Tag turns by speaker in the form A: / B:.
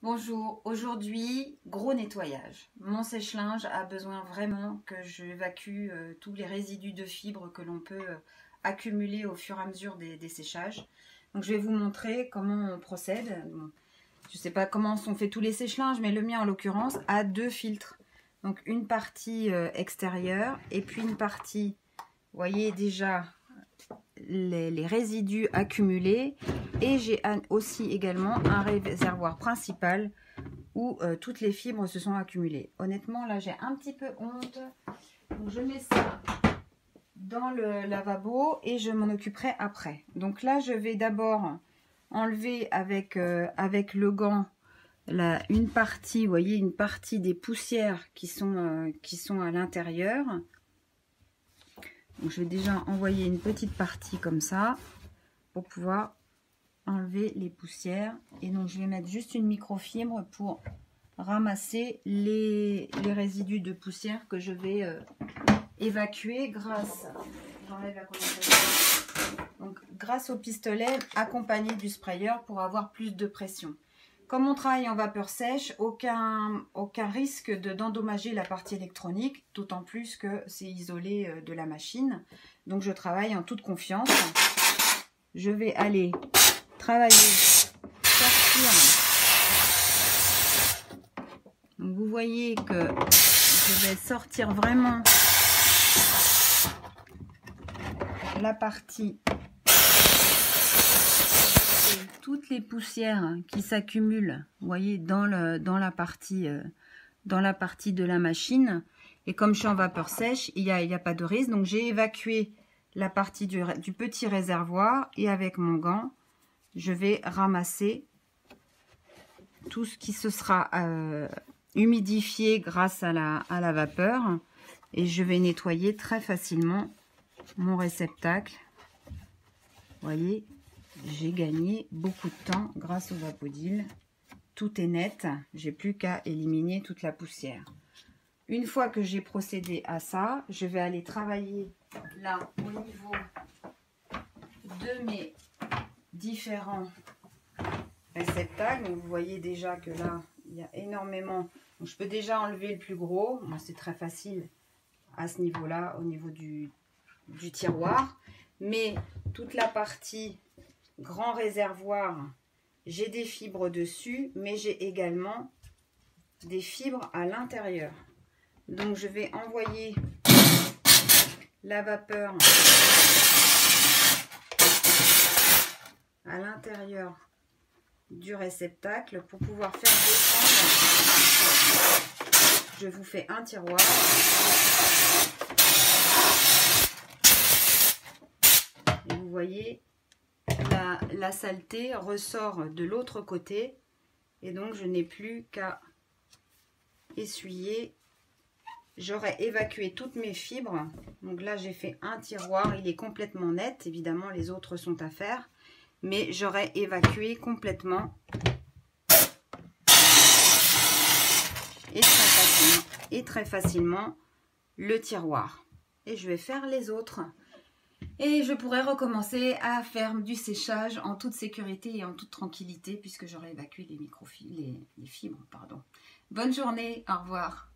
A: Bonjour, aujourd'hui, gros nettoyage. Mon sèche-linge a besoin vraiment que j'évacue tous les résidus de fibres que l'on peut accumuler au fur et à mesure des séchages. Donc je vais vous montrer comment on procède. Bon, je ne sais pas comment sont faits tous les sèche-linges, mais le mien en l'occurrence a deux filtres. Donc une partie extérieure et puis une partie, vous voyez déjà les résidus accumulés, et j'ai aussi également un réservoir principal où toutes les fibres se sont accumulées. Honnêtement là j'ai un petit peu honte, donc je mets ça dans le lavabo et je m'en occuperai après. Donc là je vais d'abord enlever avec le gant une partie, vous voyez, une partie des poussières qui sont à l'intérieur. Donc je vais déjà envoyer une petite partie comme ça pour pouvoir enlever les poussières. Et donc je vais mettre juste une microfibre pour ramasser les résidus de poussière que je vais évacuer grâce, grâce au pistolet accompagné du sprayer pour avoir plus de pression. Comme on travaille en vapeur sèche, aucun risque d'endommager la partie électronique, d'autant plus que c'est isolé de la machine. Donc je travaille en toute confiance. Je vais aller travailler, sortir. Donc vous voyez que je vais sortir vraiment la partie, toutes les poussières qui s'accumulent, vous voyez, dans la partie de la machine. Et comme je suis en vapeur sèche, il y a pas de risque. Donc j'ai évacué la partie du petit réservoir, et avec mon gant, je vais ramasser tout ce qui se sera humidifié grâce à la vapeur, et je vais nettoyer très facilement mon réceptacle. Vous voyez, j'ai gagné beaucoup de temps grâce au Vapodil. Tout est net, j'ai plus qu'à éliminer toute la poussière. Une fois que j'ai procédé à ça, je vais aller travailler là au niveau de mes différents réceptacles. Donc vous voyez déjà que là il y a énormément. Donc je peux déjà enlever le plus gros. Moi c'est très facile à ce niveau là, au niveau du tiroir. Mais toute la partie grand réservoir, j'ai des fibres dessus, mais j'ai également des fibres à l'intérieur. Donc je vais envoyer la vapeur à l'intérieur du réceptacle pour pouvoir faire descendre. Je vous fais un tiroir. Et vous voyez, la saleté ressort de l'autre côté, et donc je n'ai plus qu'à essuyer. J'aurais évacué toutes mes fibres. Donc là j'ai fait un tiroir, il est complètement net. Évidemment les autres sont à faire, mais j'aurais évacué complètement et très facilement le tiroir. Et je vais faire les autres. Et je pourrais recommencer à faire du séchage en toute sécurité et en toute tranquillité, puisque j'aurais évacué les fibres. Bonne journée, au revoir.